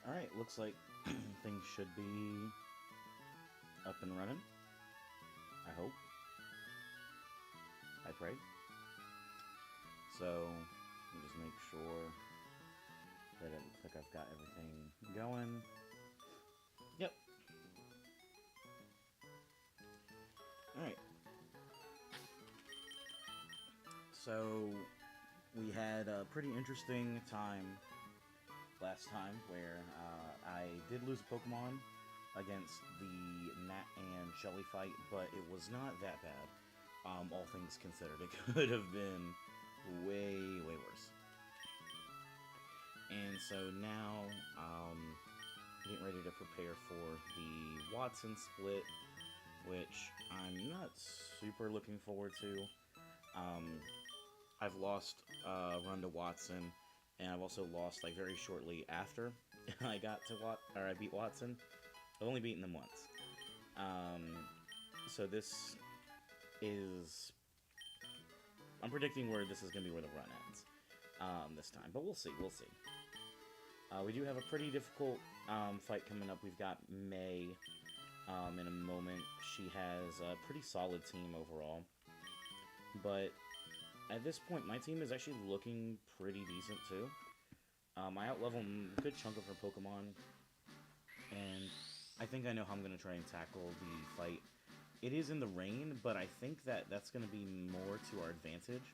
Alright, looks like things should be up and running. I hope. I pray. So, let me just make sure that it looks like I've got everything going. Yep. Alright. So, we had a pretty interesting time last time where I did lose a Pokemon against the Matt and Shelly fight, but it was not that bad. All things considered, it could have been way, way worse. And so now, getting ready to prepare for the Watson split, which I'm not super looking forward to. I've lost run to Watson, and I've also lost like very shortly after I got to I beat Watson. I've only beaten them once. So this is, I'm predicting where this is going to be where the run ends this time, but we'll see. We do have a pretty difficult fight coming up. We've got May in a moment. She has a pretty solid team overall, but at this point, my team is actually looking pretty decent too. I outlevel a good chunk of her Pokemon, and I think I know how I'm going to try and tackle the fight. It is in the rain, but I think that's going to be more to our advantage.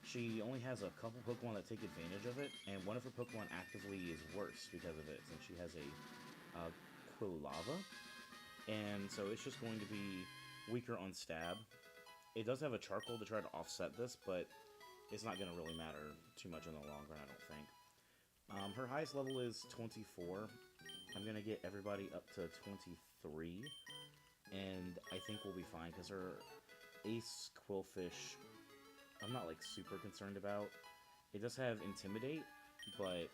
She only has a couple Pokemon that take advantage of it, and one of her Pokemon actively is worse because of it, since she has a Quilava. And so it's just going to be weaker on Stab. It does have a Charcoal to try to offset this, but it's not going to really matter too much in the long run, I don't think. Her highest level is 24. I'm going to get everybody up to 23, and I think we'll be fine, because her Ace Quillfish, I'm not like super concerned about. It does have Intimidate, but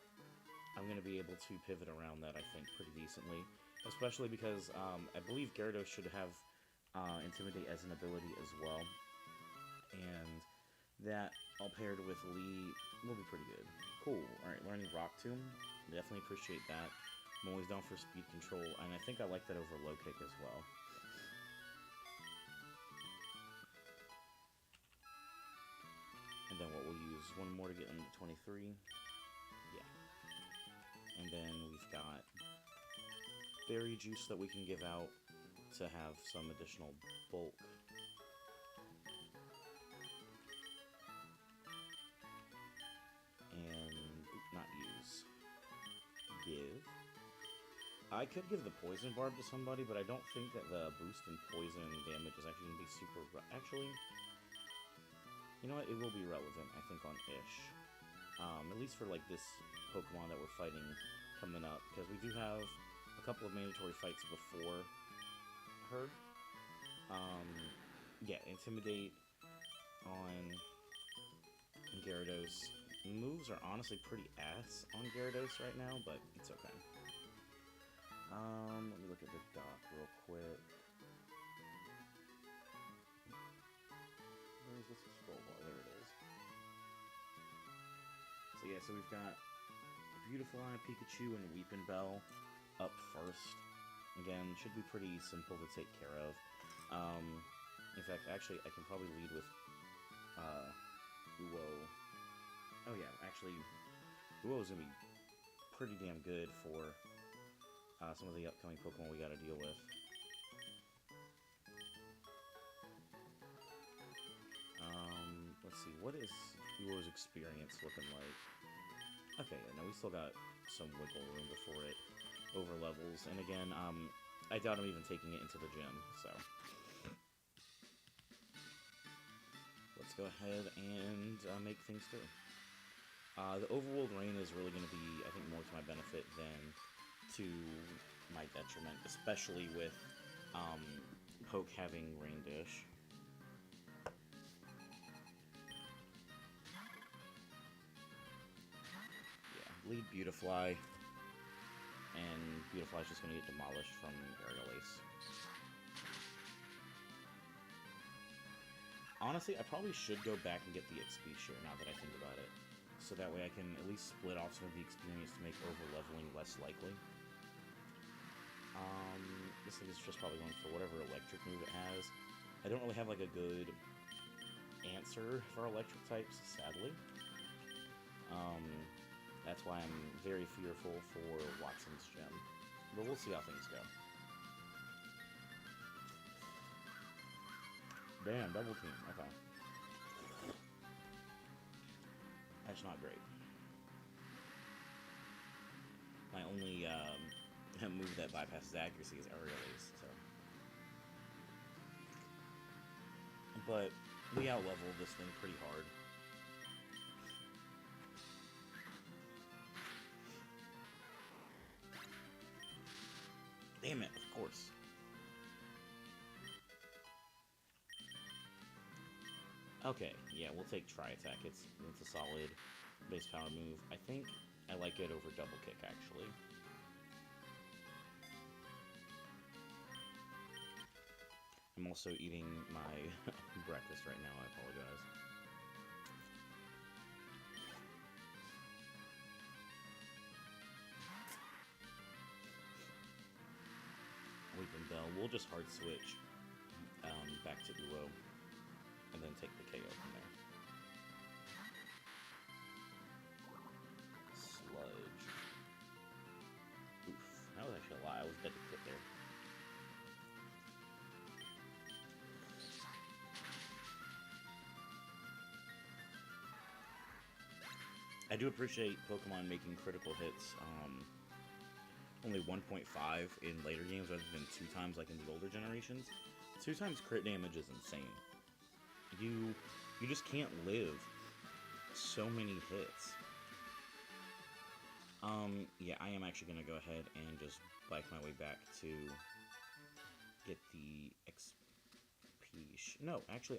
I'm going to be able to pivot around that, I think, pretty decently. Especially because I believe Gyarados should have Intimidate as an ability as well. And that, all paired with Lee, will be pretty good. Cool. Alright, learning Rock Tomb. Definitely appreciate that. I'm always down for speed control, and I think I like that over Low Kick as well. And then what, we'll use one more to get them to 23. Yeah. And then we've got Berry Juice that we can give out to have some additional bulk. And not use. Give. I could give the Poison Barb to somebody, but I don't think that the boost in poison damage is actually going to be super... Actually, you know what? It will be relevant, I think, on Ish. At least for, like, this Pokemon that we're fighting coming up. Because we do have a couple of mandatory fights before her. Yeah, Intimidate on Gyarados. Moves are honestly pretty ass on Gyarados right now, but it's okay. Let me look at the doc real quick. Where is this scroll bar? There it is. So yeah, so we've got Beautiful Eye, Pikachu, and Weepinbell up first. Again, should be pretty simple to take care of. In fact, actually, I can probably lead with Uwo. Oh yeah, actually, Uwo is going to be pretty damn good for some of the upcoming Pokemon we got to deal with. Let's see, what is Uwo's experience looking like? Okay, yeah, no, we still got some wiggle room before it over-levels. And again, I doubt I'm even taking it into the gym, so... Let's go ahead and make things go. The Overworld Rain is really going to be, I think, more to my benefit than to my detriment, especially with Poke having Rain Dish. Yeah, lead Beautifly, and Beautifly's just going to get demolished from Gyarados. Honestly, I probably should go back and get the XP share now that I think about it. so that way I can at least split off some of the experience to make over-leveling less likely. This thing is just probably going for whatever electric move it has. I don't really have like a good answer for electric types, sadly. That's why I'm very fearful for Watson's gem. But we'll see how things go. Damn, double team. Okay. That's not great. My only move that bypasses accuracy is aerial ace, so. But we out-leveled this thing pretty hard. Damn it, of course. Okay, yeah, we'll take Tri-Attack. It's a solid base power move. I think I like it over Double Kick, actually. I'm also eating my breakfast right now, I apologize. Weeping Bell. We'll just hard switch back to Uo, and then take the KO from there. Sludge. Oof. That was actually a lie. I was dead to quit there. I do appreciate Pokemon making critical hits only 1.5 in later games rather than 2 times like in the older generations. 2 times crit damage is insane. You just can't live so many hits. Yeah, I am actually gonna go ahead and just bike my way back to get the XP. No, actually,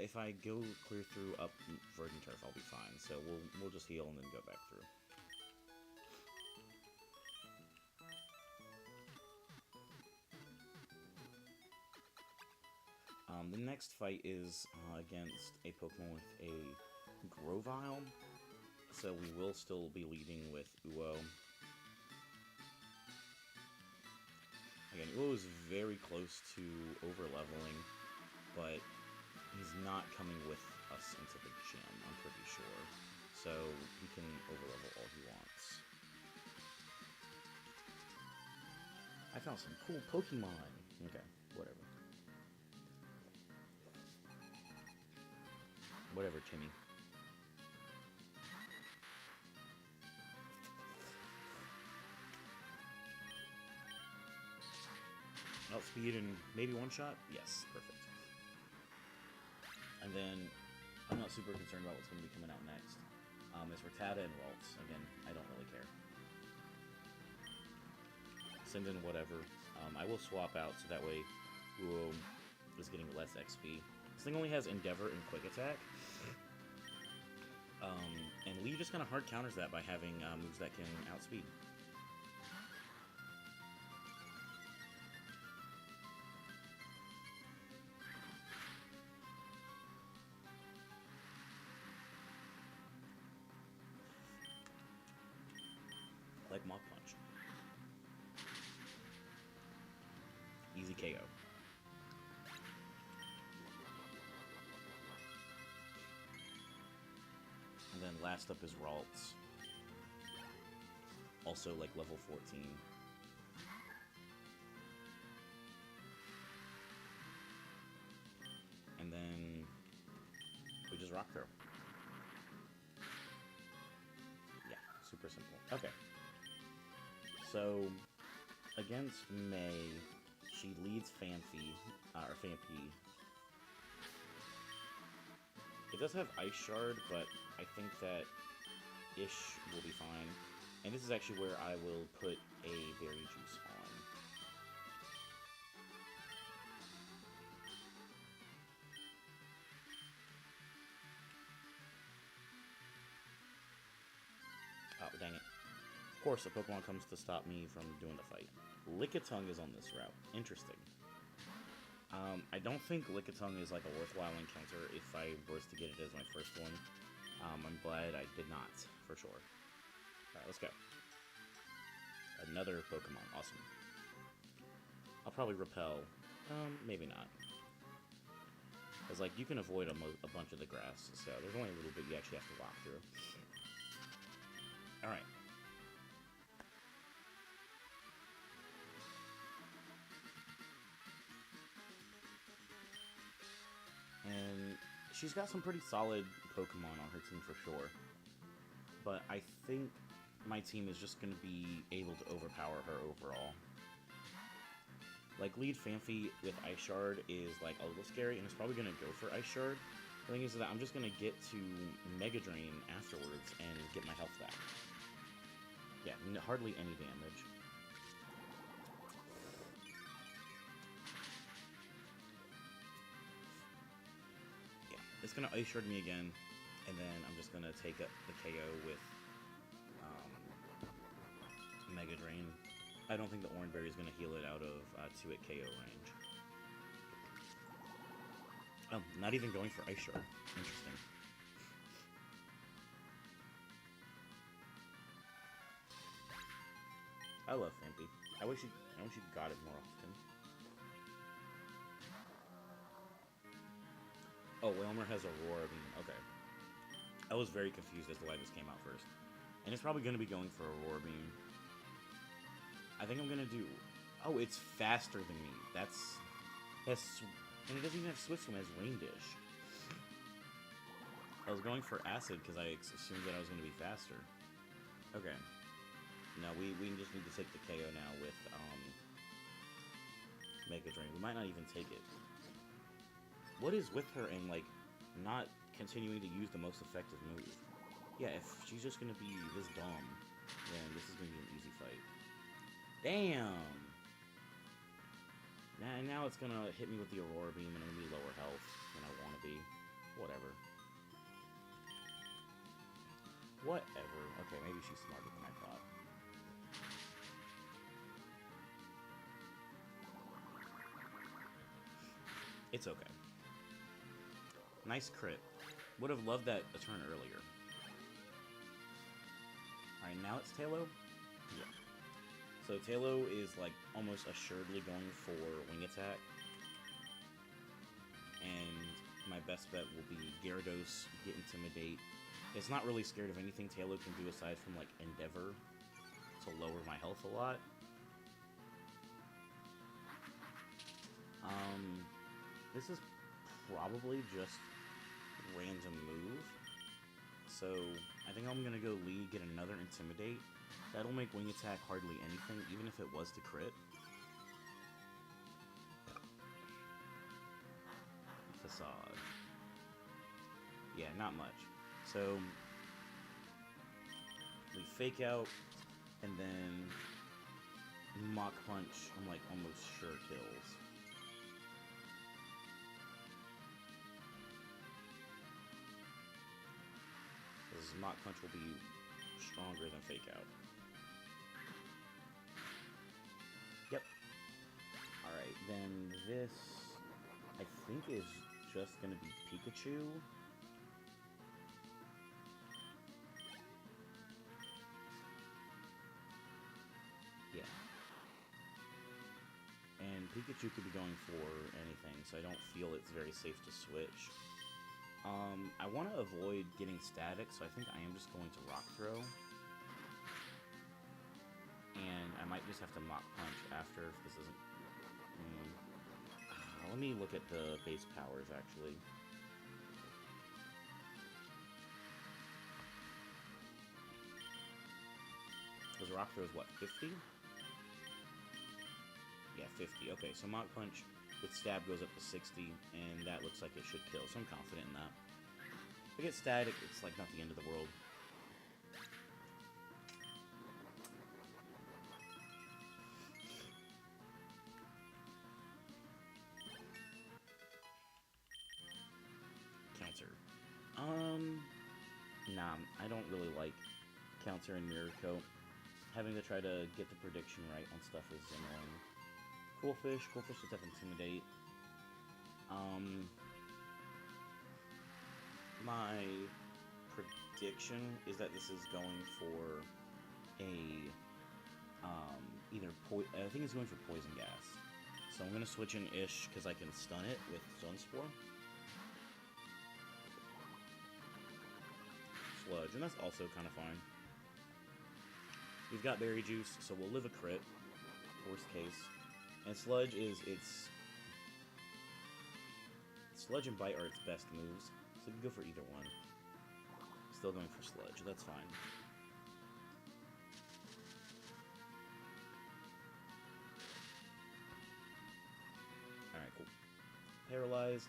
if I go clear through up Verdant Turf, I'll be fine. So we'll just heal and then go back through. The next fight is against a Pokemon with a Grovyle, so we will still be leading with Uo. Again, Uo is very close to over-leveling, but he's not coming with us into the gym, I'm pretty sure. So he can over-level all he wants. I found some cool Pokemon. Okay, whatever. Whatever, Timmy. Outspeed and maybe one shot? Yes, perfect. And then, I'm not super concerned about what's going to be coming out next. It's Rattata and Ralts. Again, I don't really care. Send in whatever. I will swap out so that way Uo is getting less XP. This thing only has Endeavor and Quick Attack. And Lee just kind of hard counters that by having moves that can outspeed. Like Mach Punch. Easy KO. And then last up is Ralts. Also like level 14. And then we just Rock Throw. Yeah, super simple. Okay. So against May, she leads Phanpy, or Phanpy. It does have Ice Shard, but I think that Ish will be fine. And this is actually where I will put a Berry Juice on. Oh, dang it. Of course, a Pokemon comes to stop me from doing the fight. Lickitung is on this route. Interesting. I don't think Lickitung is like a worthwhile encounter if I was to get it as my first one. I'm glad I did not, for sure. Alright, let's go. Another Pokemon. Awesome. I'll probably repel. Maybe not. Because, like, you can avoid a bunch of the grass, so there's only a little bit you actually have to walk through. Alright. And she's got some pretty solid Pokemon on her team for sure. But I think my team is just going to be able to overpower her overall. Like, lead Phanpy with Ice Shard is, like, a little scary, and it's probably going to go for Ice Shard. The thing is that I'm just going to get to Mega Drain afterwards and get my health back. Yeah, hardly any damage. Yeah, it's going to Ice Shard me again, and then I'm just going to take up the KO with Mega Drain. I don't think the Orange Berry is going to heal it out of 2-hit KO range. Oh, not even going for Ice Shard. Interesting. I love Phanpy. I wish you got it more often. Oh, Wailmer has Aurora Beam. Okay. I was very confused as to why this came out first. And it's probably going to be going for Aurora Beam. I think I'm going to do... Oh, it's faster than me. That's... And it doesn't even have Swift Swim, it has Rain Dish. I was going for Acid because I assumed that I was going to be faster. Okay. No, we just need to take the KO now with Mega Drain. We might not even take it. What is with her and, like, not continuing to use the most effective move? Yeah, if she's just going to be this dumb, then this is going to be an easy fight. Damn! Now it's going to hit me with the Aurora Beam and I'm going to be lower health than I want to be. Whatever. Whatever. Okay, maybe she's smarter than I thought. It's okay. Nice crit. Would have loved that a turn earlier. Alright, now it's Taillow? Yeah. So Taillow is, like, almost assuredly going for Wing Attack. And my best bet will be Gyarados, get Intimidate. It's not really scared of anything Taillow can do aside from, like, Endeavor to lower my health a lot. This is probably just random move. So I think I'm going to go lead, get another Intimidate. That'll make Wing Attack hardly anything, even if it was to crit. Facade. Yeah, not much. So we Fake Out, and then Mach Punch, I'm like almost sure kills. Because Mach Punch will be stronger than Fake Out. Yep. Alright, then this, I think, is just going to be Pikachu. Yeah. And Pikachu could be going for anything, so I don't feel it's very safe to switch. I want to avoid getting static, so I think I am just going to Rock Throw. And I might just have to Mach Punch after if this isn't... let me look at the base powers, actually. Because Rock Throw is what, 50? Yeah, 50. Okay, so Mach Punch with Stab goes up to 60, and that looks like it should kill, so I'm confident in that. If I get static, it's like not the end of the world. Counter. Nah, I don't really like Counter and Mirror Coat. Having to try to get the prediction right on stuff is annoying. Cool Fish does have Intimidate. My prediction is that this is going for a I think it's going for poison gas. So I'm gonna switch in Ish because I can stun it with Sunspore. Sludge, and that's also kind of fine. We've got Berry Juice, so we'll live a crit, worst case. And Sludge Sludge and Bite are its best moves, so we can go for either one. Still going for Sludge, that's fine. Alright, cool. Paralyzed.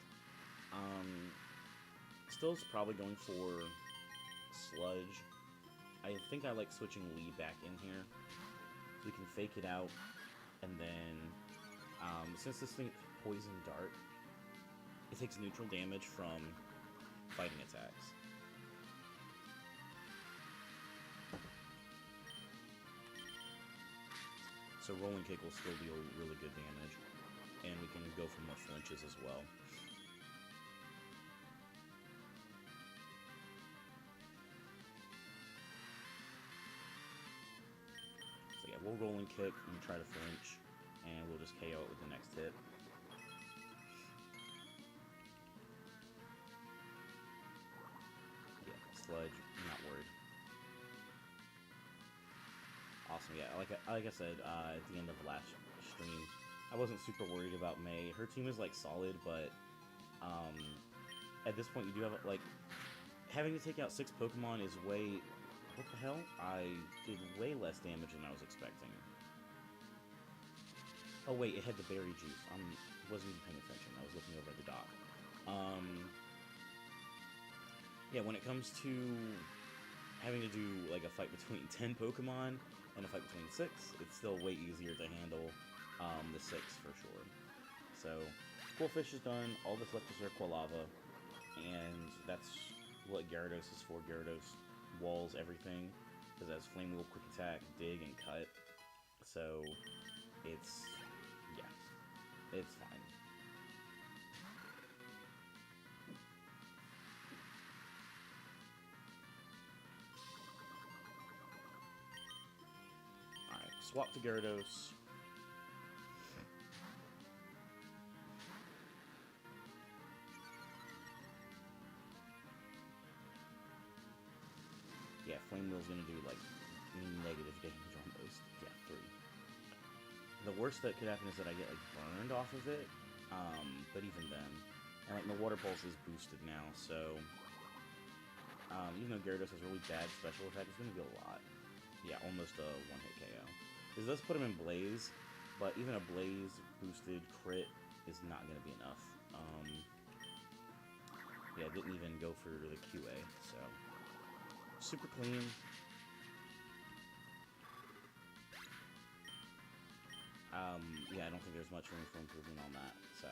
Still is probably going for Sludge. I think I like switching Lee back in here. So we can fake it out, and then, since this thing is Poison Dart, it takes neutral damage from fighting attacks. So Rolling Kick will still deal really good damage, and we can go for more flinches as well. So yeah, we'll Rolling Kick and try to flinch, and we'll just KO it with the next hit. Sludge, I'm not worried. Awesome, yeah, like I said at the end of the last stream, I wasn't super worried about May. Her team is, like, solid, but, at this point you do have, like, having to take out 6 Pokemon is way... What the hell? I did way less damage than I was expecting. Oh wait, it had the Berry Juice. I wasn't even paying attention. I was looking over at the dock. Yeah, when it comes to having to do, like, a fight between 10 Pokemon and a fight between 6, it's still way easier to handle the 6 for sure. So, Qwilfish is done, all that's left is our Quilava, and that's what Gyarados is for. Gyarados walls everything, because it has Flame Wheel, Quick Attack, Dig, and Cut. So, it's, yeah, it's fine. Swap to Gyarados. Yeah, Flame Wheel's gonna do, like, negative damage almost. Yeah, 3. The worst that could happen is that I get, like, burned off of it. But even then. And, like, my Water Pulse is boosted now, so... even though Gyarados has really bad special attack, it's gonna be a lot. Yeah, almost a one-hit KO. This does put him in Blaze, but even a Blaze boosted crit is not going to be enough. Yeah, didn't even go for the QA, so... Super clean. Yeah, I don't think there's much room for improvement on that, so...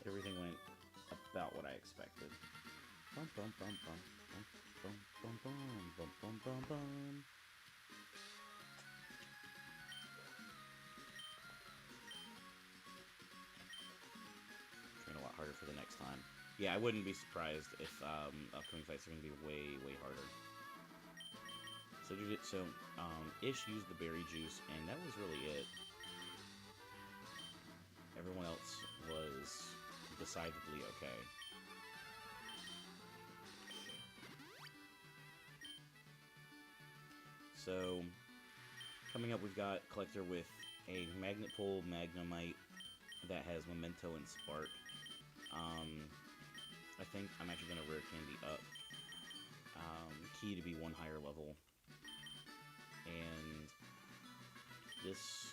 Everything went about what I expected. Bum bum bum bum bum bum bum bum bum bum bum. Train a lot harder for the next time. Yeah, I wouldn't be surprised if upcoming fights are going to be way, way harder. So Ish used the Berry Juice, and that was really it. Everyone else was decidedly okay. So, coming up, we've got Collector with a Magnet Pull Magnemite that has Memento and Spark. I think I'm actually going to Rare Candy up. Key to be 1 higher level. And this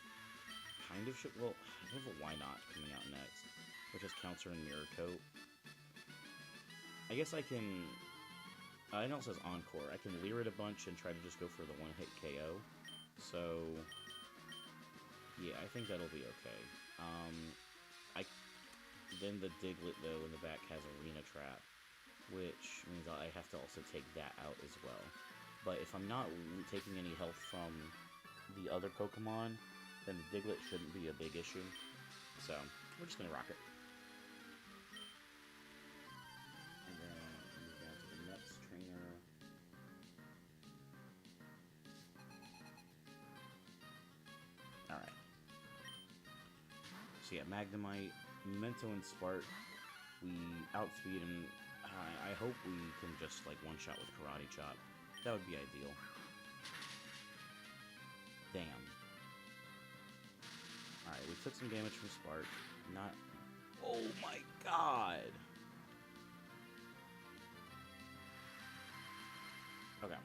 kind of should... Well, I have a Why Not coming out next, which has Counter and Mirror Coat. I guess I can... I know it says Encore. I can Leer it a bunch and try to just go for the one-hit KO. So, yeah, I think that'll be okay. Then the Diglett, though, in the back has Arena Trap, which means I have to also take that out as well. But if I'm not taking any health from the other Pokemon, then the Diglett shouldn't be a big issue. So, we're just going to rock it. And then move down to the So yeah, Magnemite, Memento, and Spark. We outspeed, and I hope we can just like one-shot with Karate Chop. That would be ideal. Damn. Alright, we took some damage from Spark. Not... Oh my god! Okay.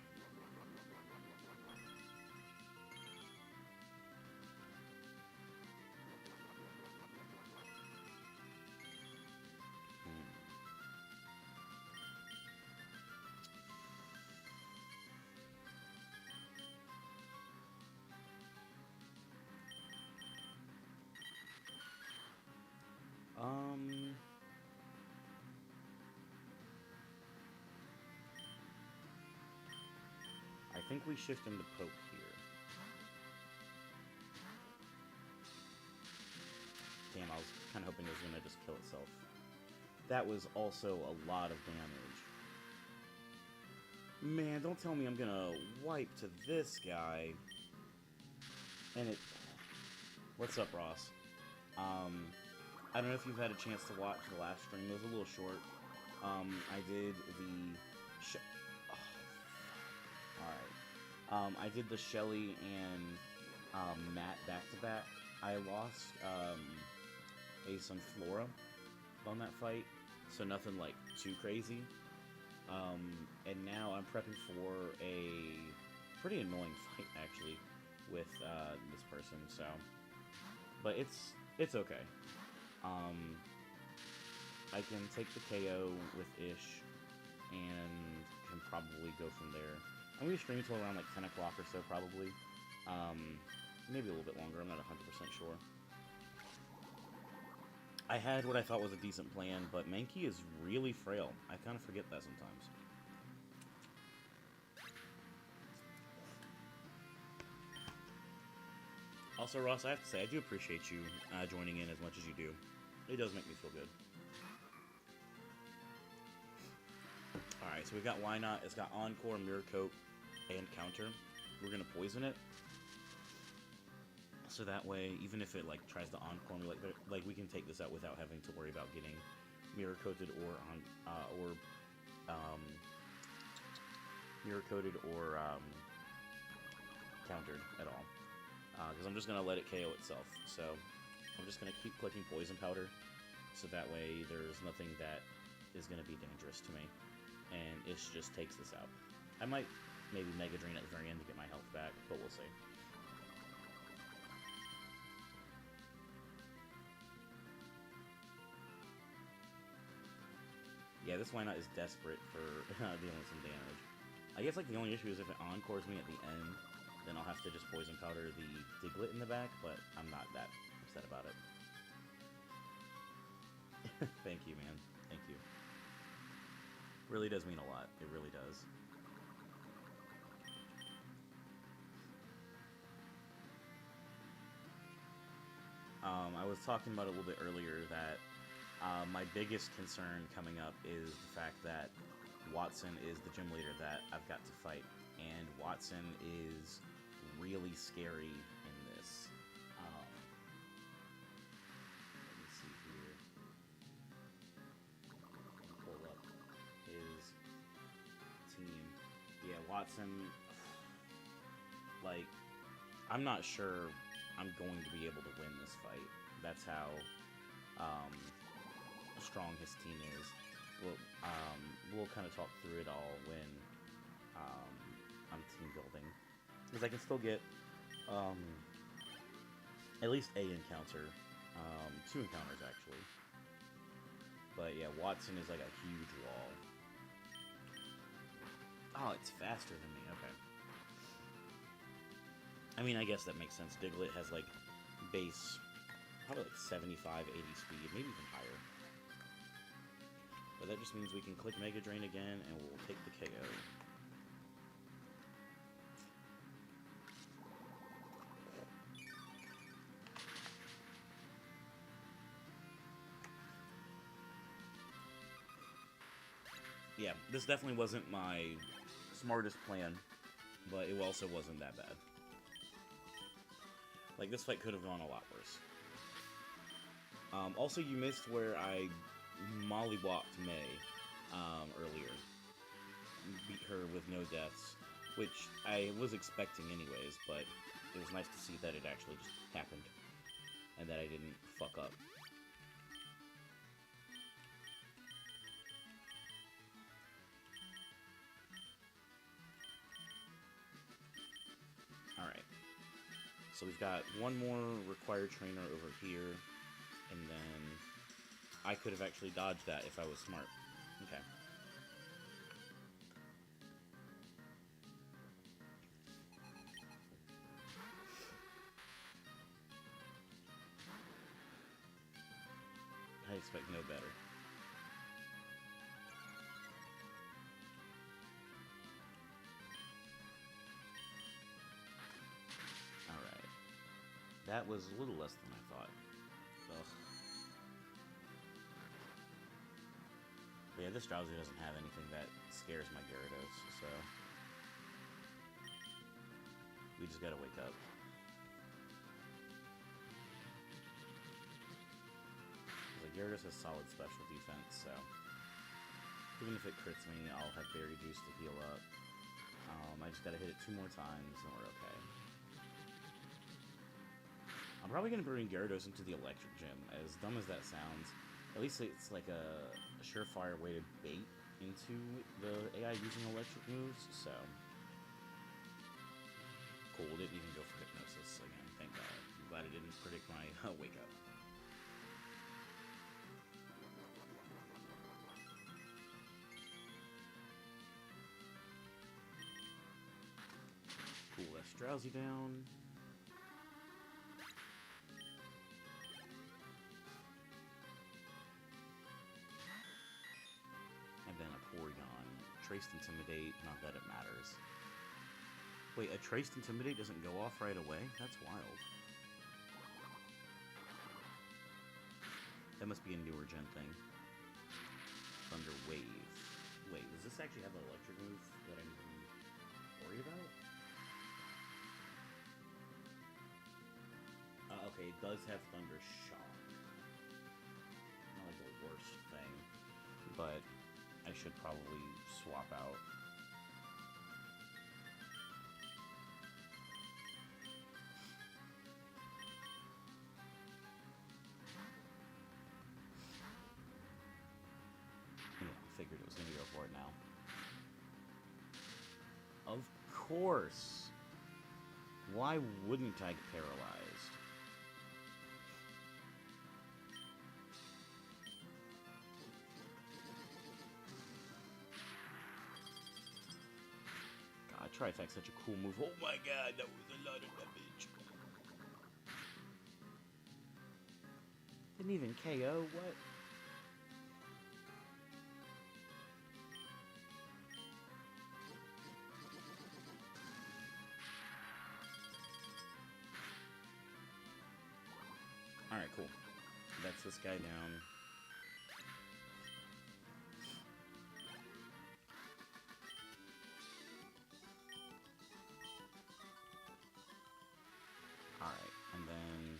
I think we shift into Poke here. Damn, I was kind of hoping it was going to just kill itself. That was also a lot of damage. Man, don't tell me I'm going to wipe to this guy. And it... What's up, Ross? I don't know if you've had a chance to watch the last stream. It was a little short. I did the... Alright. I did the Shelly and Matt back-to-back. I lost Ace and Flora on that fight, so nothing like too crazy. And now I'm prepping for a pretty annoying fight, actually, with this person, so... But it's okay. I can take the KO with Ish, and can probably go from there. I'm going to stream until around like 10 o'clock or so, probably. Maybe a little bit longer, I'm not 100% sure. I had what I thought was a decent plan, but Mankey is really frail. I kind of forget that sometimes. Also, Ross, I have to say, I do appreciate you joining in as much as you do. It does make me feel good. Alright, so we've got Why Not. It's got Encore, Mirror Coat, and Counter. We're going to poison it. So that way, even if it like tries to Encore me, like we can take this out without having to worry about getting Mirror Coated or Mirror Coated or countered at all. Because I'm just going to let it KO itself. So I'm just going to keep clicking Poison Powder, so that way there's nothing that is going to be dangerous to me. And Ish just takes this out. I might maybe Mega Drain at the very end to get my health back, but we'll see. Yeah, this Why Not is desperate for dealing some damage. I guess like the only issue is if it Encores me at the end, then I'll have to just Poison Powder the Diglett in the back, but I'm not that upset about it. Thank you, man. Thank you. Really does mean a lot. It really does. I was talking about it a little bit earlier that my biggest concern coming up is the fact that Watson is the gym leader that I've got to fight, and Watson is really scary in this. Let me see here. Pull up his team. Yeah, Watson, like, I'm not sure I'm going to be able to win this fight. That's how strong his team is. We'll kind of talk through it all when I'm team building. Because I can still get at least a encounter. 2 encounters, actually. But yeah, Watson is like a huge wall. Oh, it's faster than me. Okay. I mean, I guess that makes sense. Diglett has like base, probably like 75, 80 speed, maybe even higher. But that just means we can click Mega Drain again and we'll take the KO. Yeah, this definitely wasn't my smartest plan, but it also wasn't that bad. Like, this fight could have gone a lot worse. Also, you missed where I mollywopped May earlier. Beat her with no deaths, which I was expecting anyways, but it was nice to see that it actually just happened, and that I didn't fuck up. Alright. So we've got one more required trainer over here, and then I could have actually dodged that if I was smart. Okay. I expect no better. Alright. That was a little less than I thought. Ugh. But yeah, this Drowsy doesn't have anything that scares my Gyarados, so... we just gotta wake up. Like, Gyarados has solid special defense, so... even if it crits me, I'll have Berry Juice to heal up. I just gotta hit it 2 more times, and we're okay. I'm probably gonna bring Gyarados into the Electric Gym. As dumb as that sounds, at least it's like a surefire way to bait into the AI using electric moves, so... cool, didn't even go for Hypnosis again, thank God. I'm glad it didn't predict my wake up. Cool, that's Drowsy down. And then a Porygon. Traced Intimidate, not that it matters. Wait, a Traced Intimidate doesn't go off right away? That's wild. That must be a newer gen thing. Thunder Wave. Wait, does this actually have an electric move that I'm worried about? Okay, it does have Thunder Shock. Not like the worst thing, but I should probably swap out. Yeah, I figured it was going to go for it now. Of course! Why wouldn't I get paralyzed? God, Tri-Attack's such a cool move. Oh my god, that was a lot of damage. Didn't even KO, what? Alright, cool. That's this guy down. Alright, and then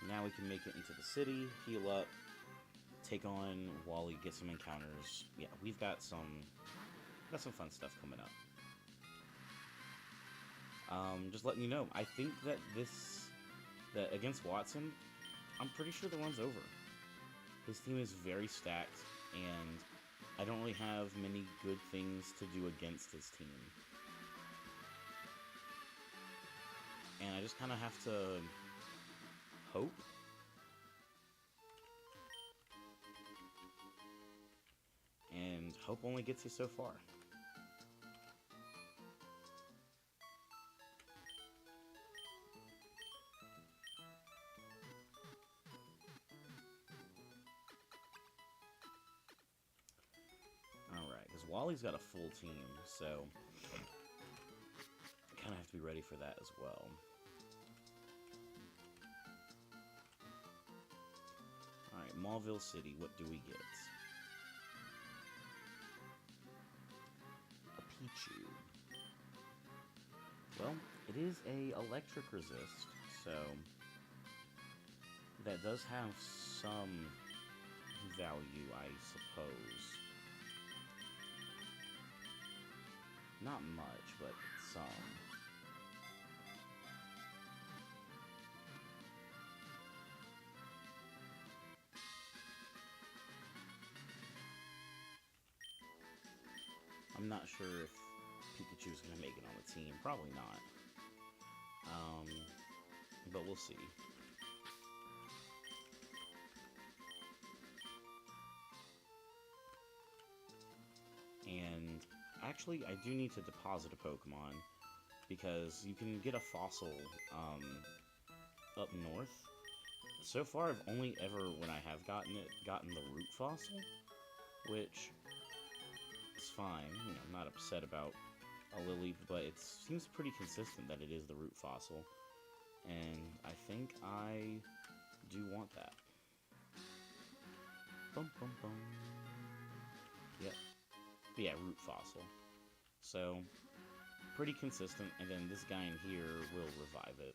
now we can make it into the city, heal up, take on Wally, get some encounters. Yeah, we've got some fun stuff coming up. Just letting you know, I think that that against Watson, I'm pretty sure the run's over. His team is very stacked, and I don't really have many good things to do against his team. And I just kind of have to hope. And hope only gets you so far. Alright, because Wally's got a full team, so I kind of have to be ready for that as well. Alright, Mauville City, what do we get? A Pichu. Well, it is a electric resist, so that does have some value, I suppose. Not much, but some. I'm not sure if Pikachu's gonna make it on the team. Probably not. But we'll see. And actually, I do need to deposit a Pokemon because you can get a fossil up north. So far, I've only ever, when I have gotten the root fossil, which is fine. You know, I'm not upset about a Lily, but it seems pretty consistent that it is the root fossil. And I think I do want that. Bum, bum, bum. Yep. Yeah, root fossil. So, pretty consistent, and then this guy in here will revive it.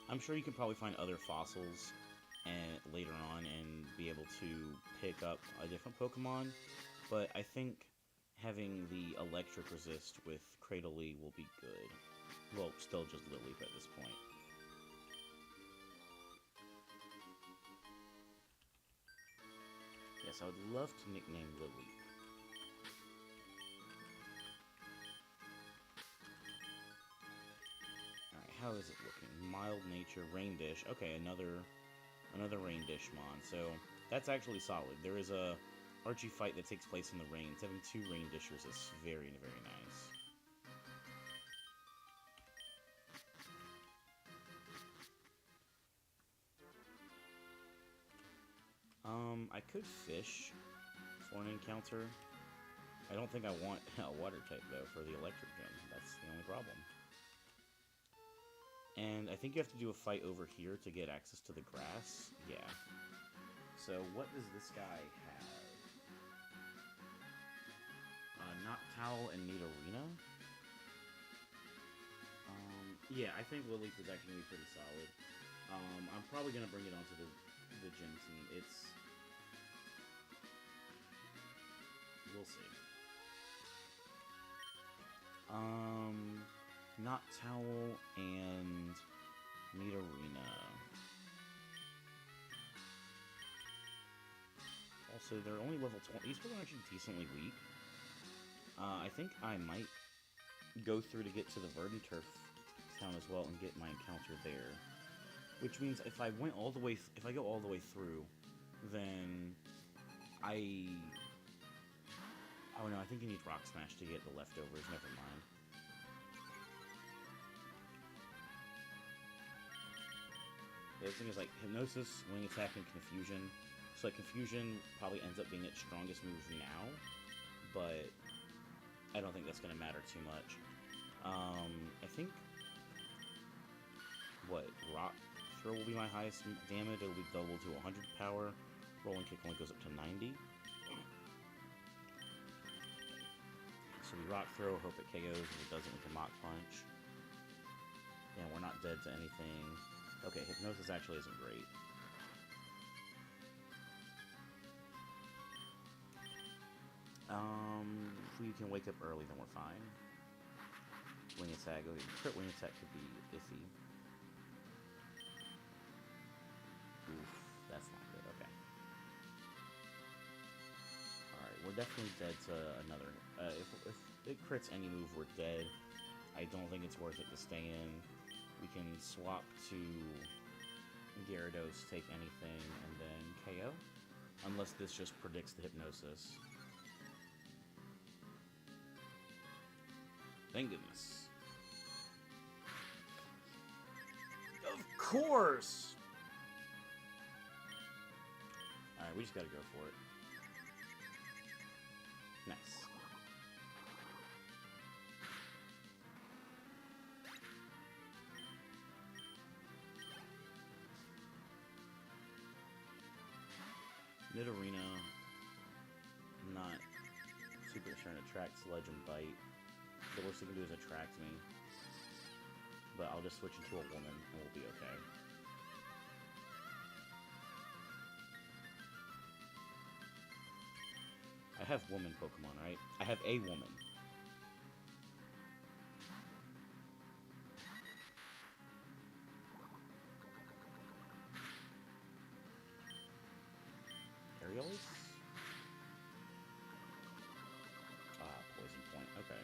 I'm sure you can probably find other fossils and later on and be able to pick up a different Pokemon, but I think having the electric resist with Cradily will be good. Well, still just Lileep at this point. Yes, I would love to nickname Lileep. Alright, how is it looking? Mild nature, rain dish. Okay, another rain dishmon. So that's actually solid. There is a Archie fight that takes place in the rain. Having 2 rain dishers is very, very nice. I could fish for an encounter. I don't think I want a water type though for the electric gym. That's the only problem. And I think you have to do a fight over here to get access to the grass. Yeah. So what does this guy have? Noctowl and Nidorina? Yeah, I think Lileep is actually going to be pretty solid. I'm probably going to bring it onto the gym team. We'll see. Noctowl and Nidorina. Also, they're only level 20. These people are actually decently weak. I think I might go through to get to the Verdant Turf town as well and get my encounter there. Which means if I went all the way, if I go all the way through, then oh no, I think you need Rock Smash to get the leftovers. Never mind. The other thing is like Hypnosis, Wing Attack, and Confusion. So like Confusion probably ends up being its strongest move now, but I don't think that's going to matter too much. I think Rock Throw will be my highest damage. It'll be doubled to 100 power. Rolling Kick only goes up to 90. So we Rock Throw, hope it KOs. If it doesn't, we can Mach Punch. Yeah, we're not dead to anything. Okay, Hypnosis actually isn't great. If we can wake up early, then we're fine. Wing Attack, okay, crit Wing Attack could be iffy. Oof, that's not good, okay. Alright, we're definitely dead to another. If it crits any move, we're dead. I don't think it's worth it to stay in. We can swap to Gyarados, take anything, and then KO. Unless this just predicts the Hypnosis. Thank goodness. Of course! Alright, we just gotta go for it. Nice. Nidorina, I'm not super sure Attract, Sludge, and Bite. The worst they can do is attract me. But I'll just switch into a woman, and we'll be okay. I have woman Pokemon, right? I have a woman. Aerials? Ah, Poison Point. Okay.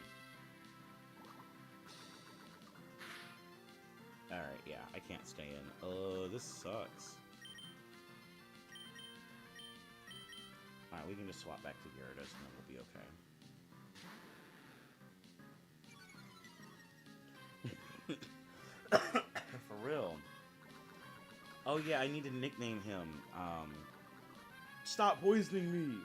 Alright, yeah, I can't stay in. This sucks. Alright, we can just swap back to Gyarados and then we'll be okay. For real. Oh yeah, I need to nickname him. Stop poisoning me!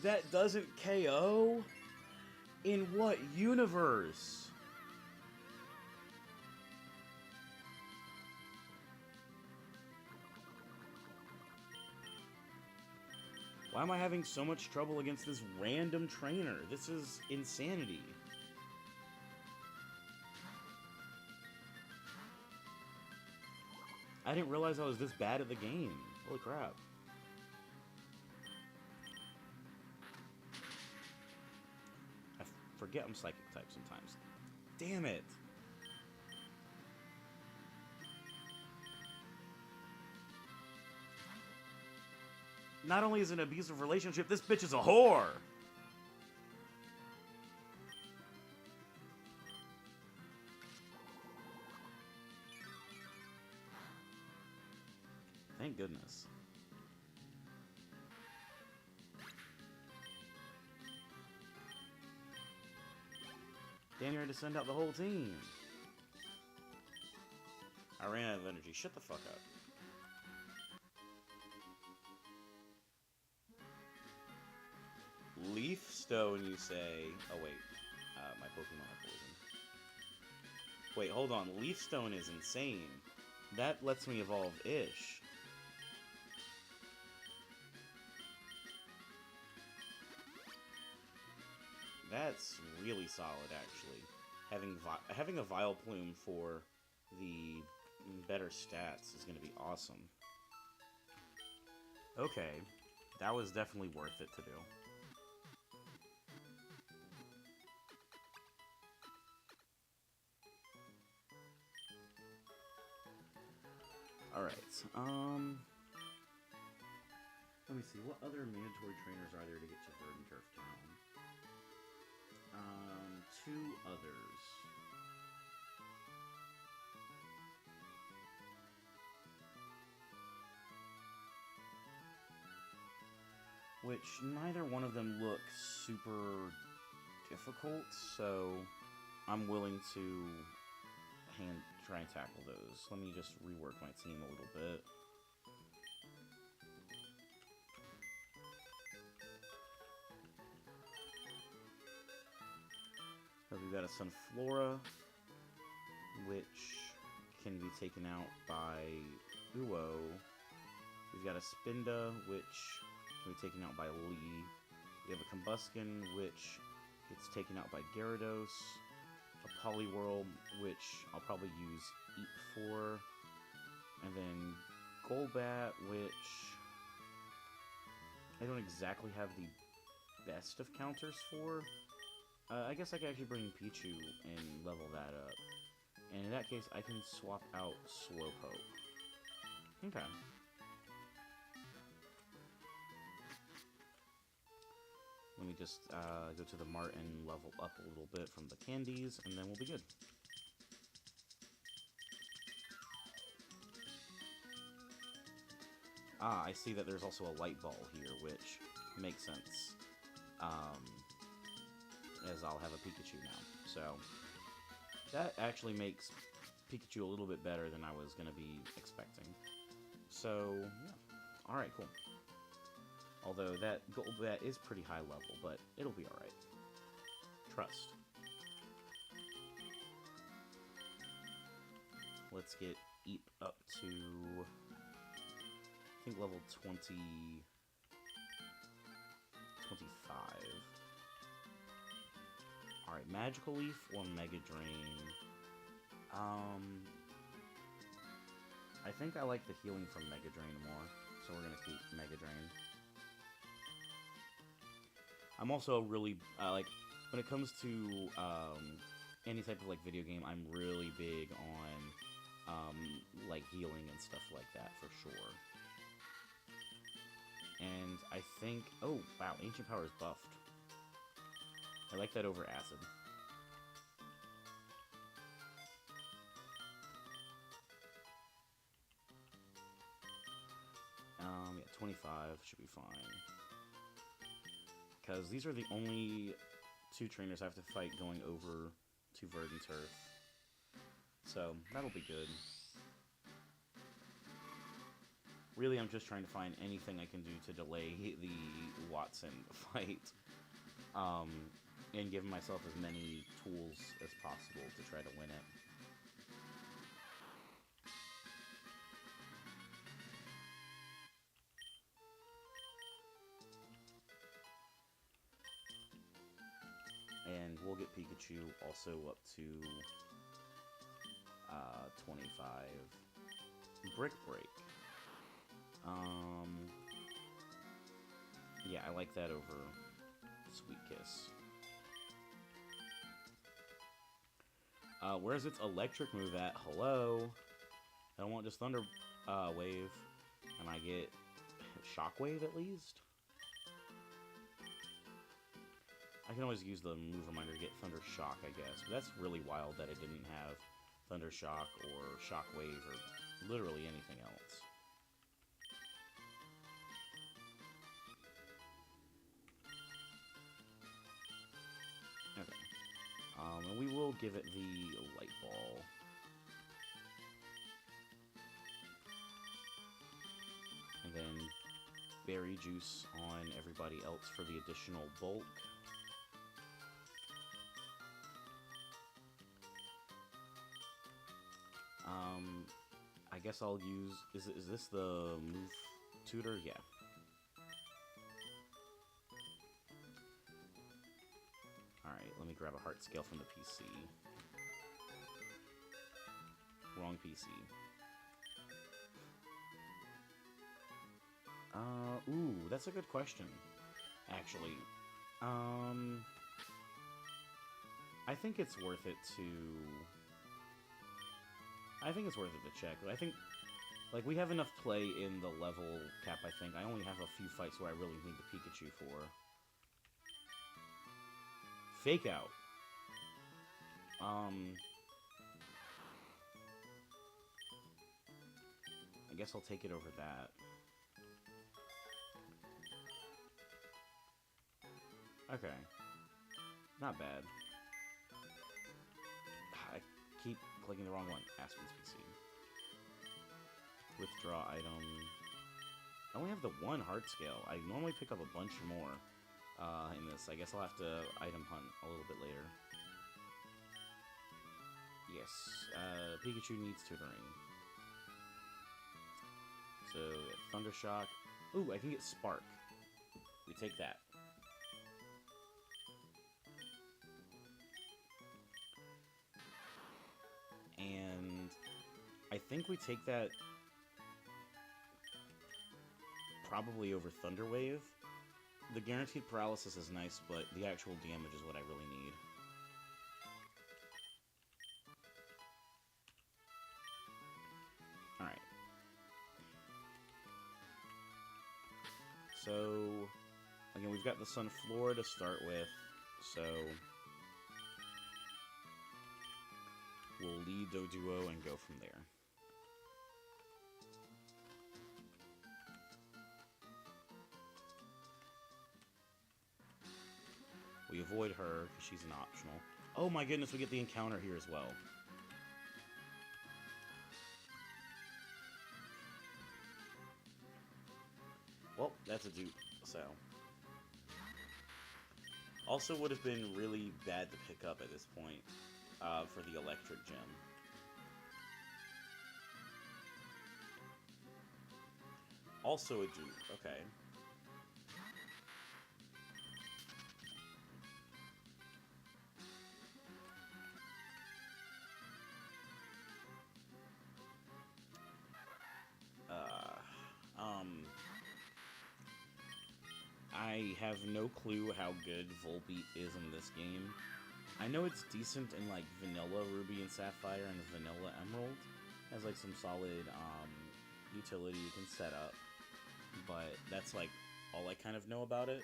That doesn't KO? In what universe? Why am I having so much trouble against this random trainer? This is insanity. I didn't realize I was this bad at the game. Holy crap. I forget I'm psychic type sometimes. Damn it. Not only is it an abusive relationship, this bitch is a whore! Thank goodness. Damn, you had to send out the whole team. I ran out of energy. Shut the fuck up. Leaf Stone, you say? Oh, wait. My Pokemon are poison. Wait, hold on. Leaf Stone is insane. That lets me evolve Ish. That's really solid, actually. Having a Vileplume for the better stats is going to be awesome. Okay. That was definitely worth it to do. Alright, let me see, what other mandatory trainers are there to get to Verdant Town? Two others. Which, neither one of them look super difficult, so I'm willing to try and tackle those. Let me just rework my team a little bit. So we've got a Sunflora, which can be taken out by Uo. We've got a Spinda, which can be taken out by Lee. We have a Combuskin, which gets taken out by Gyarados. A Poliwhirl, which I'll probably use Eat for. And then Golbat, which I don't exactly have the best of counters for. I guess I could actually bring Pichu and level that up. And in that case, I can swap out Slowpoke. Okay. Let me just go to the mart and level up a little bit from the candies, and then we'll be good. Ah, I see that there's also a light ball here, which makes sense. As I'll have a Pikachu now. So, that actually makes Pikachu a little bit better than I was going to be expecting. So, yeah. Alright, cool. Although that Golbat is pretty high level, but it'll be alright. Trust. Let's get eat up to, I think, level 25. Alright, Magical Leaf or Mega Drain? I think I like the healing from Mega Drain more, so we're gonna keep Mega Drain. I'm also really, like, when it comes to, any type of, like, video game, I'm really big on, like, healing and stuff like that, for sure. And I think, oh, wow, Ancient Power is buffed. I like that over Acid. Yeah, 25 should be fine. Because these are the only two trainers I have to fight going over to Verdant Turf. So, that'll be good. Really, I'm just trying to find anything I can do to delay the Watson fight. And give myself as many tools as possible to try to win it. And we'll get Pikachu also up to 25. Brick Break. Yeah, I like that over Sweet Kiss. Where's its electric move at? Hello? I don't want just Thunder Wave. And I get Shockwave at least? I can always use the move reminder to get Thunder Shock, I guess. But that's really wild that I didn't have Thunder Shock or Shockwave or literally anything else. Okay. And we will give it the Light Ball. And then Berry Juice on everybody else for the additional bulk. I guess I'll use... Is this the move tutor? Yeah. Alright, let me grab a heart scale from the PC. Wrong PC. Ooh, that's a good question, actually. I think it's worth it to... I think it's worth it to check, but I think, like, we have enough play in the level cap, I think. I only have a few fights where I really need the Pikachu for. Fake Out. I guess I'll take it over that. Okay. Not bad. I keep clicking the wrong one. Aspen's PC. Withdraw item. I only have the one heart scale. I normally pick up a bunch more in this. I guess I'll have to item hunt a little bit later. Yes. Pikachu needs tutoring. So, Thunder Shock. Ooh, I can get Spark. We take that. And I think we take that probably over Thunder Wave. The guaranteed paralysis is nice, but the actual damage is what I really need. Alright. So, again, we've got the Sunflora to start with, so... we'll lead Doduo and go from there. We avoid her, because she's an optional. Oh my goodness, we get the encounter here as well. Well, that's a dupe, so... Also would have been really bad to pick up at this point. For the electric gem. Also a dude. Okay. Um, I have no clue how good Volbeat is in this game. I know it's decent in like vanilla Ruby and Sapphire and vanilla Emerald. It has like some solid utility you can set up, but that's like all I kind of know about it.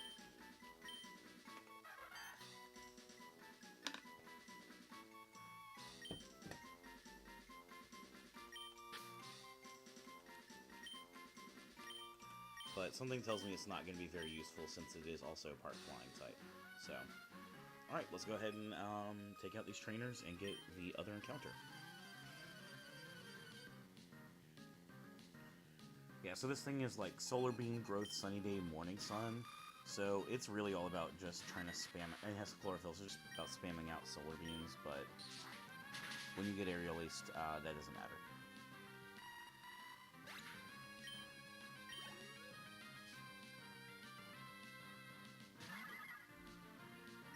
But something tells me it's not going to be very useful since it is also part flying type. So, alright, let's go ahead and take out these trainers and get the other encounter. Yeah, so this thing is like Solar Beam, Growth, Sunny Day, Morning Sun. So it's really all about just trying to spam it. It has chlorophyll, so just about spamming out solar beams, but when you get aerial aced, that doesn't matter.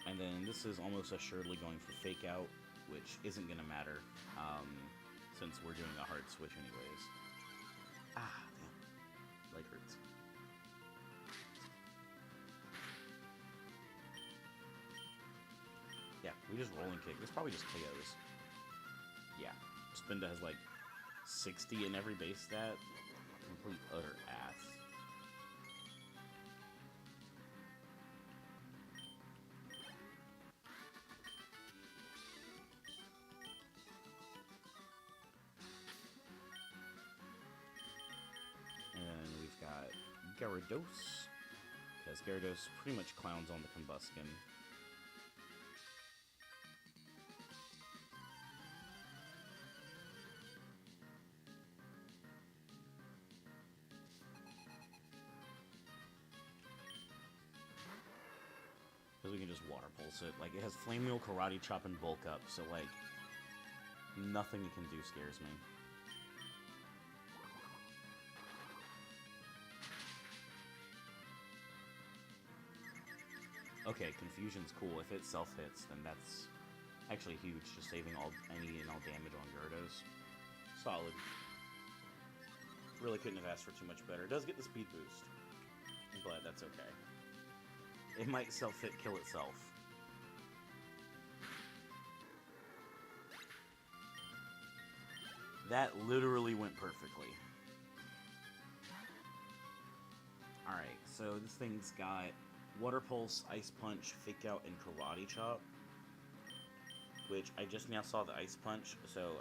And then this is almost assuredly going for Fake Out, which isn't going to matter, since we're doing a hard switch anyways. Ah, damn. Leg hurts. Yeah, we just roll and kick. This probably just KOs. Yeah. Spinda has like 60 in every base stat. Complete utter ass. And we've got Gyarados, because Gyarados pretty much clowns on the Combustion. Because we can just Water Pulse it. Like, it has Flame Wheel, Karate Chop, and Bulk Up, so like, nothing it can do scares me. Okay, Confusion's cool. If it self-hits, then that's actually huge, just saving any and all damage on Gyarados. Solid. Really couldn't have asked for too much better. It does get the speed boost, but that's okay. It might self-hit kill itself. That literally went perfectly. Alright, so this thing's got Water Pulse, Ice Punch, Fake Out, and Karate Chop. Which I just now saw the Ice Punch, so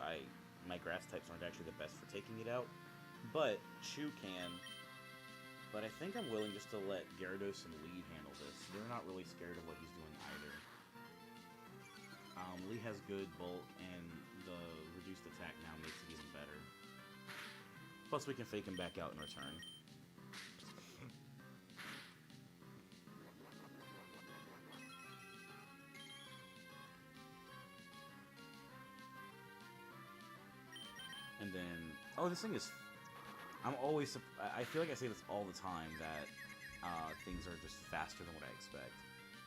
my grass types aren't actually the best for taking it out. But Chew can. But I think I'm willing just to let Gyarados and Lee handle this. They're not really scared of what he's doing either. Lee has good Bolt, and the reduced attack now makes it even better. Plus we can fake him back out in return. And then, oh, this thing is, I feel like I say this all the time, that things are just faster than what I expect.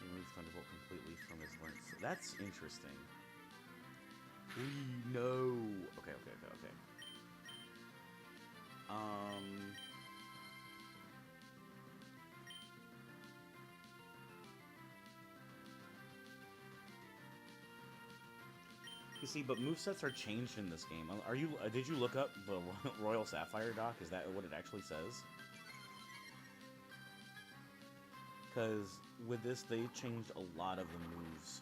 Remove Thunderbolt completely from his length. So that's interesting. No. Okay. You see, but movesets are changed in this game. Did you look up the Royal Sapphire doc? Is that what it actually says? Because with this, they changed a lot of the moves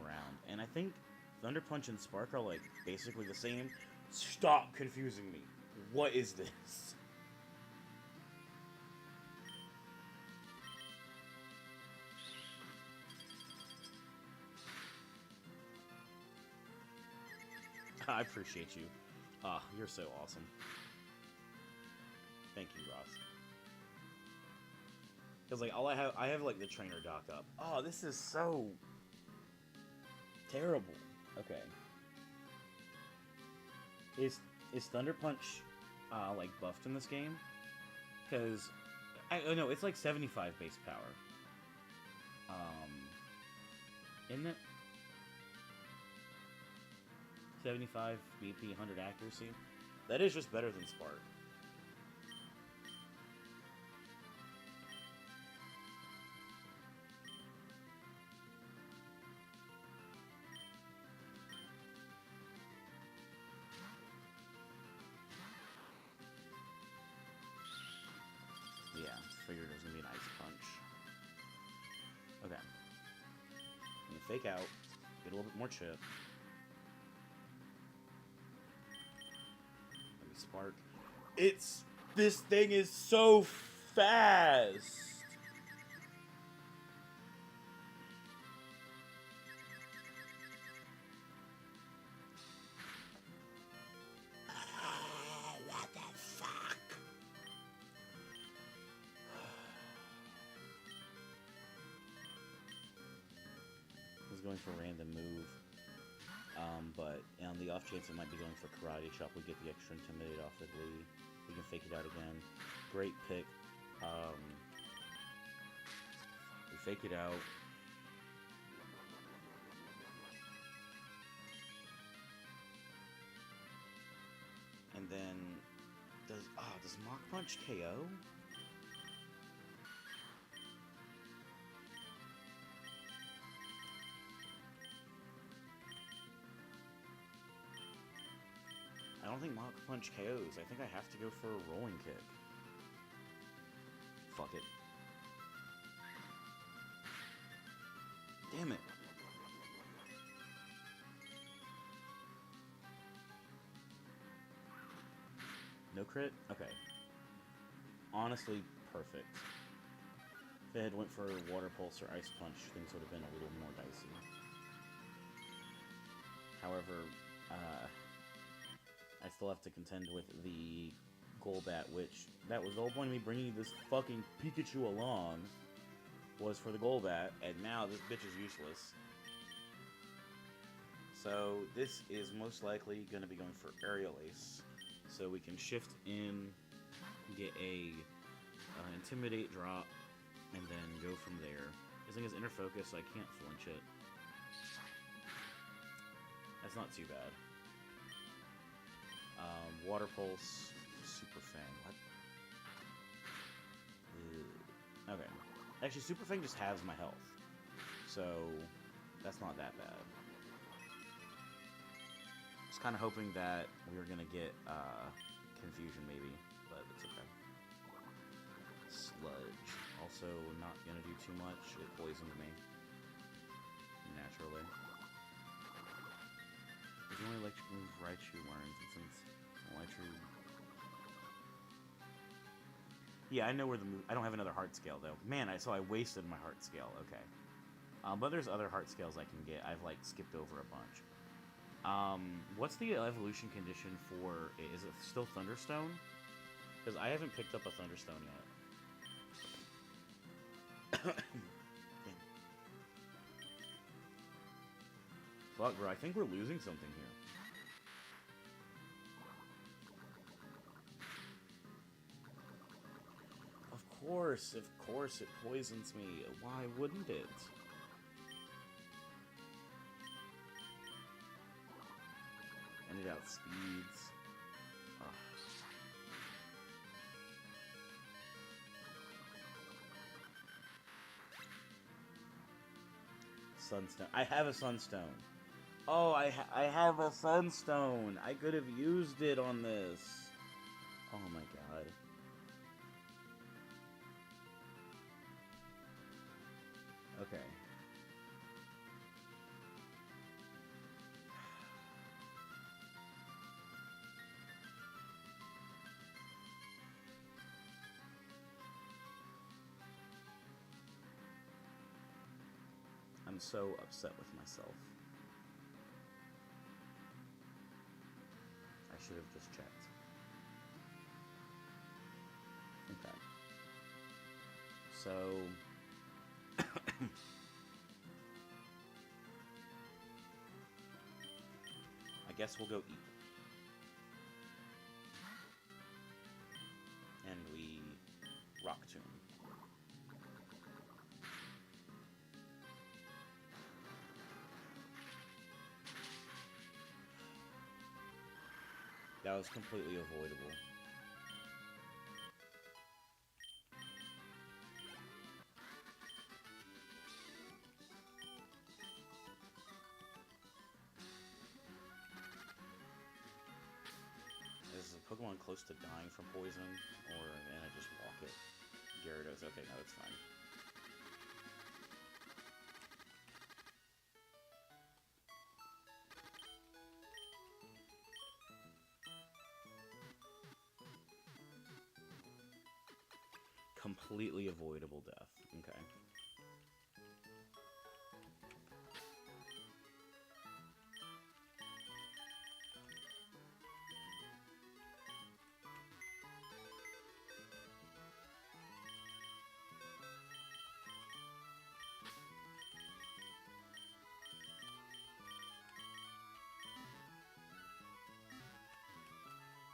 around. And I think Thunder Punch and Spark are, like, basically the same. Stop confusing me. What is this? I appreciate you. You're so awesome. Thank you, Ross. Because, like, I have, like, the trainer doc up. Oh, this is so terrible. Okay. Is Thunder Punch, like, buffed in this game? Because, oh no, it's like 75 base power. Isn't it? 75 BP, 100 accuracy. That is just better than Spark. Yeah, figured it was gonna be an Ice Punch. Okay. I'm gonna fake out, get a little bit more chip. Let me Spark. This thing is so fast! What the fuck? I was going for a random move. But on the off chance it might be going for Karate Chop, we get the extra Intimidate off the lead. We can fake it out again. Great pick. We fake it out. And then does Mach Punch KO? I don't think Mach Punch KOs. I think I have to go for a rolling kick. Fuck it. Damn it. No crit? Okay. Honestly, perfect. If it had went for Water Pulse or Ice Punch, things would have been a little more dicey. However, I still have to contend with the Golbat, which that was the whole point of me bringing this fucking Pikachu along, was for the Golbat, and now this bitch is useless. So this is most likely going to be going for Aerial Ace, so we can shift in, get a Intimidate drop, and then go from there. This thing is Inner Focus, so I can't flinch it. That's not too bad. Water Pulse, Super Fang. What? Okay. Actually, Super Fang just halves my health, so that's not that bad. I was kind of hoping that we were gonna get Confusion maybe, but it's okay. Sludge. Also not gonna do too much. It poisoned me naturally. The only electric move Raichu learns, and since Electric... Yeah, I know where the move... I don't have another Heart Scale, though. Man, so I wasted my Heart Scale. Okay. But there's other Heart Scales I can get. I've, like, skipped over a bunch. What's the evolution condition for... Is it still Thunderstone? Because I haven't picked up a Thunderstone yet. Fuck, bro, I think we're losing something here. Of course it poisons me. Why wouldn't it? And it outspeeds. Ugh. Sunstone. I have a Sunstone. Oh, I have a Sunstone. I could have used it on this. Oh my god. Okay. I'm so upset with myself. I should have just checked. Okay. So... I guess we'll go eat. And we That was completely avoidable. Is a Pokemon close to dying from poison, or and I just walk it? Gyarados. Okay, no, it's fine. Completely avoidable death. Okay.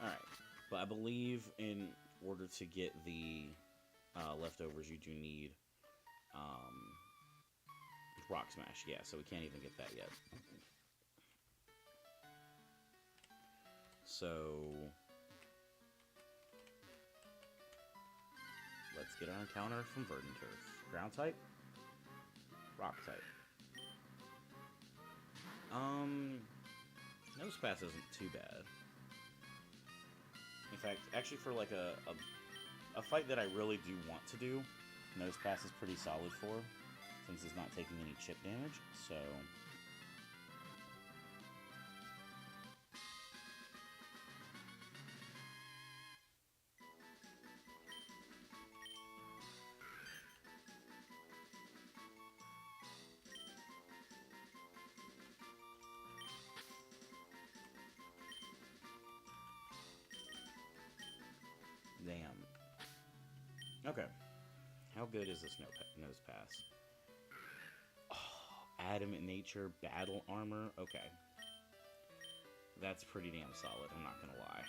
Alright. But I believe in order to get the leftovers, you do need Rock Smash. Yeah, so we can't even get that yet. So let's get our encounter from Verdanturf. Ground type? Rock type. Nose Pass isn't too bad. In fact, actually for like a fight that I really do want to do, Nose Pass is pretty solid for, since it's not taking any chip damage, so... Damn. Okay. How good is this Nose Pass? Oh, Adamant Nature, Battle Armor. Okay. That's pretty damn solid, I'm not gonna lie.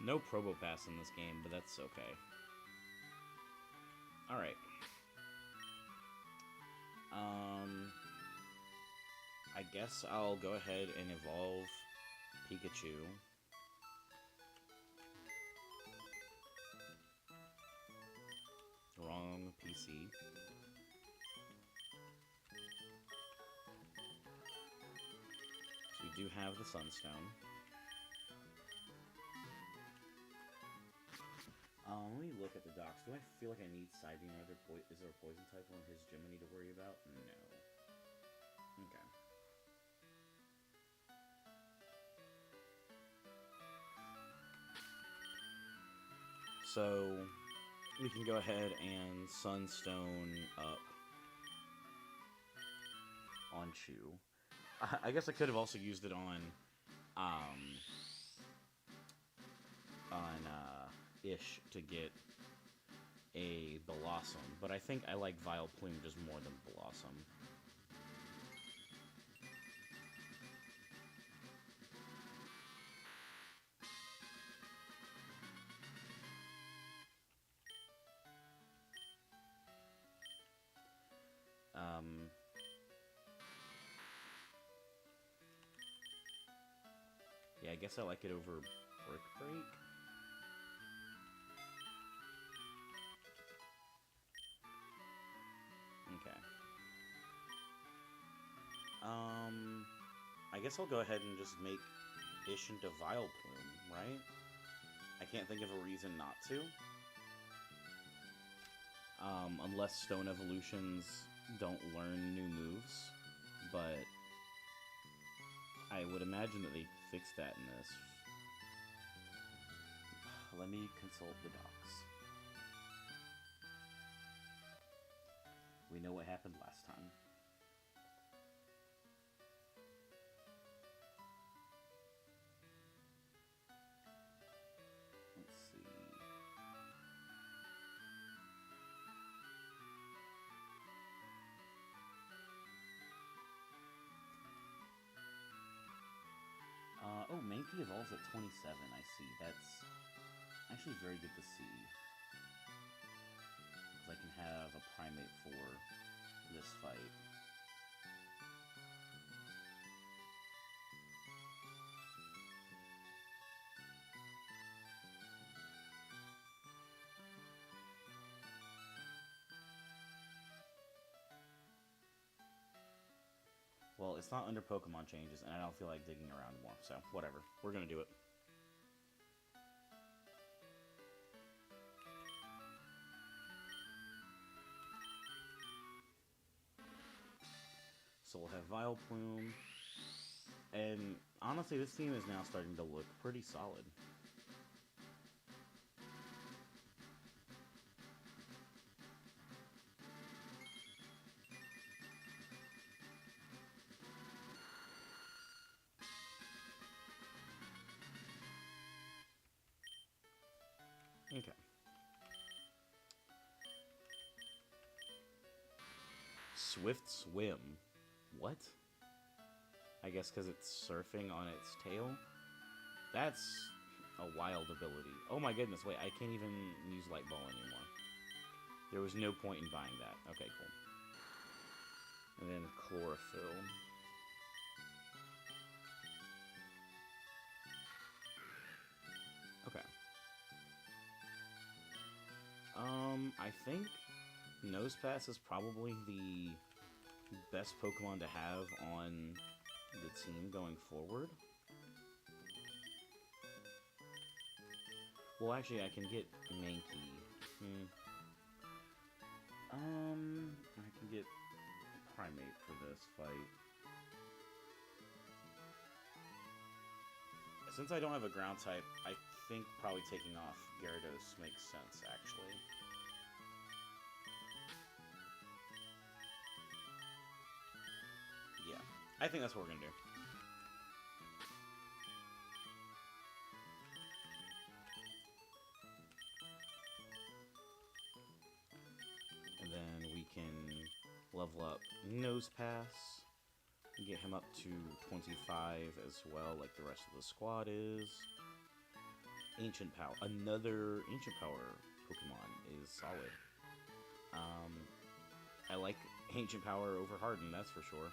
No Probopass in this game, but that's okay. Alright. I guess I'll go ahead and evolve Pikachu. Wrong PC. So we do have the Sunstone. Let me look at the docs. Do I feel like I need Psybeam? Is there a poison type on his gym I need to worry about? No. Okay. So we can go ahead and Sunstone up on Chew. I guess I could have also used it on Ish to get a Blossom, but I think I like Vileplume just more than Blossom. Yeah, I guess I like it over Brick Break. Okay. I guess I'll go ahead and just make Ish into Vileplume, right? I can't think of a reason not to. Unless Stone Evolutions don't learn new moves, but I would imagine that they fixed that in this. Let me consult the docs. We know what happened last time. Let's see. Oh, Mankey evolves at 27, I see. That's actually very good to see. Because I can have a Primate for this fight. well, it's not under Pokemon changes, and I don't feel like digging around more, so whatever. We're gonna do it. So we'll have Vileplume, and honestly, this team is now starting to look pretty solid. Okay. Swift Swim. What? I guess because it's surfing on its tail? That's a wild ability. Oh my goodness, wait, I can't even use Light Ball anymore. There was no point in buying that. Okay, cool. And then Chlorophyll. Okay. I think Nosepass is probably the best Pokemon to have on the team going forward. Well, actually, I can get Mankey. I can get Primate for this fight. Since I don't have a ground type, I think probably taking off Gyarados makes sense, actually. Yeah, I think that's what we're gonna do. And then we can level up Nosepass. Get him up to 25 as well, like the rest of the squad is. Ancient Power. Another Ancient Power Pokemon is solid. I like Ancient Power over Harden, that's for sure.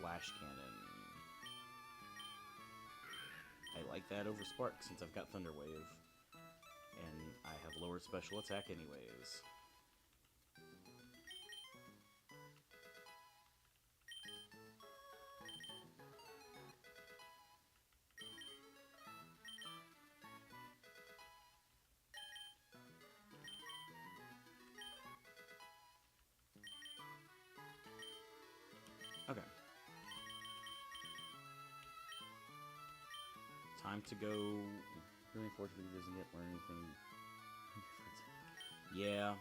Flash Cannon. I like that over Spark since I've got Thunder Wave. And I have lower special attack anyways. Okay. Time to go. Really unfortunately, he doesn't get learn anything. Yeah,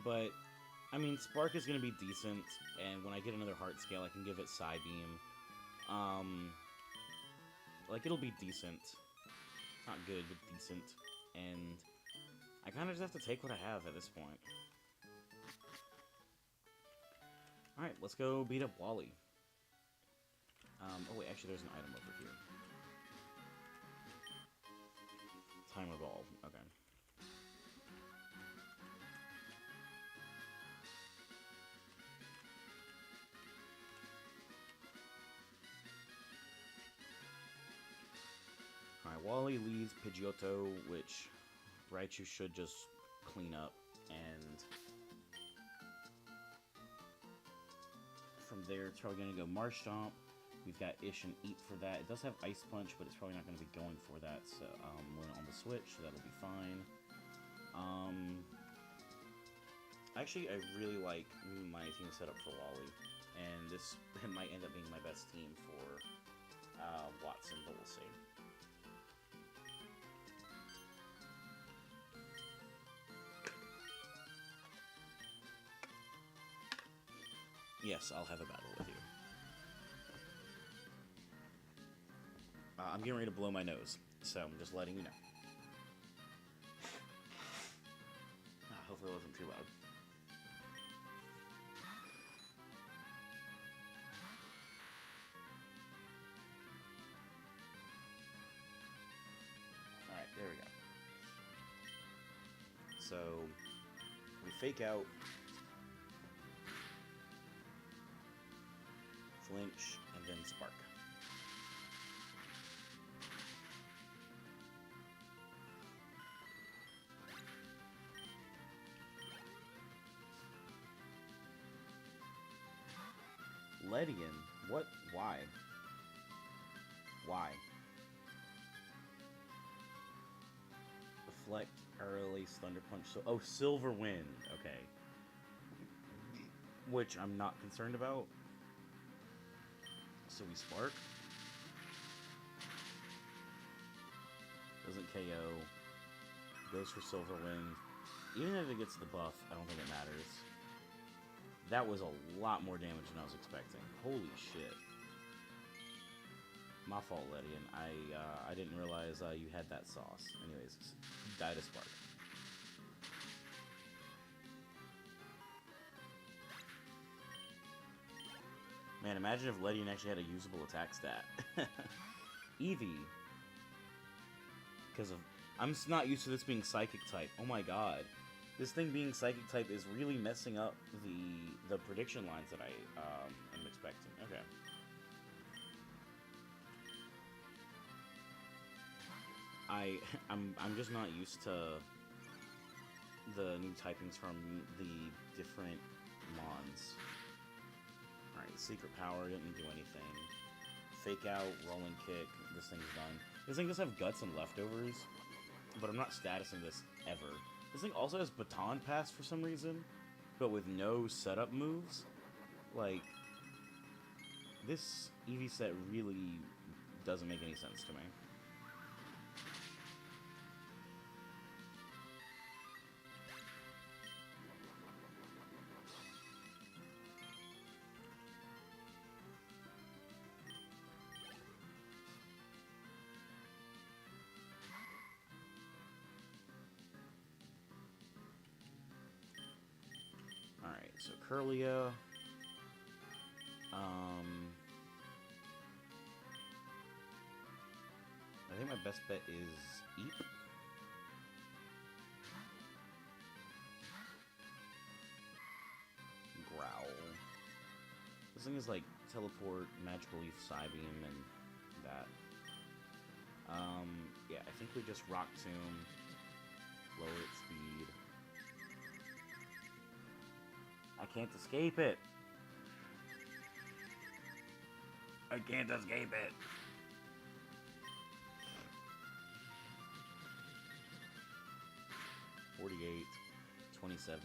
but I mean, Spark is gonna be decent, and when I get another Heart Scale, I can give it Psybeam. Like it'll be decent. Not good, but decent, and I kind of just have to take what I have at this point. All right, let's go beat up Wally. Oh wait, actually, there's an item over here. Timer Ball. Okay. Alright, Wally leads Pidgeotto, which Raichu should just clean up, and from there it's probably going to go Marshtomp. We've got Ish and Eat for that. It does have Ice Punch, but it's probably not going to be going for that, so when on the Switch, so that'll be fine. Actually, I really like my team setup for Wally, and this might end up being my best team for Watson, but we'll see. Yes, I'll have a battle with you. I'm getting ready to blow my nose, so I'm just letting you know. Hopefully it wasn't too loud. Alright, there we go. So, we fake out. Flinch, and then Spark. Ledian? What? Why? Why? Reflect, early, Thunder Punch. So, oh, Silver Wind. Okay. Which I'm not concerned about. So we Spark. Doesn't KO. Goes for Silver Wind. Even if it gets the buff, I don't think it matters. That was a lot more damage than I was expecting. Holy shit. My fault, Ledian. I didn't realize you had that sauce. Anyways, die to Spark. Man, imagine if Ledian actually had a usable attack stat. Eevee. Because of... I'm not used to this being Psychic type. Oh my god. This thing being Psychic type is really messing up the prediction lines that I am expecting. Okay. I'm just not used to the new typings from the different mons. Alright, Secret Power didn't do anything. Fake Out, Rolling Kick, this thing's done. This thing does have Guts and Leftovers, but I'm not statusing this ever. This thing also has Baton Pass for some reason, but with no setup moves. Like, this Eevee set really doesn't make any sense to me. Alright, so Curlia. I think my best bet is Eep. Growl. This thing is like Teleport, Magical Leaf, Psybeam, and that. Yeah, I think we just Rock Tomb, lower its speed. I can't escape it. I can't escape it. $48, 27.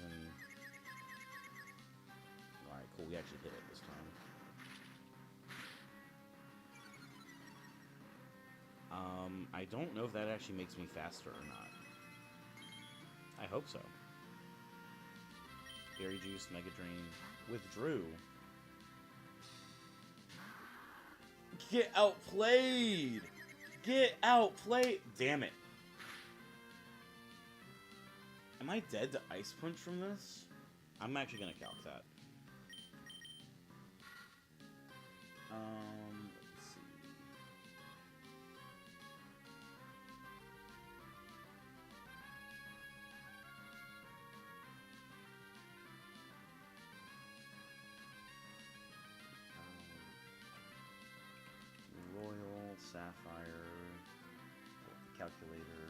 Alright, cool. We actually hit it this time. I don't know if that actually makes me faster or not. I hope so. Berry Juice, Mega Drain, withdrew. Get outplayed! Get outplayed! Damn it. Am I dead to Ice Punch from this? I'm actually gonna calc that. Let's see. Royal, Sapphire, calculator.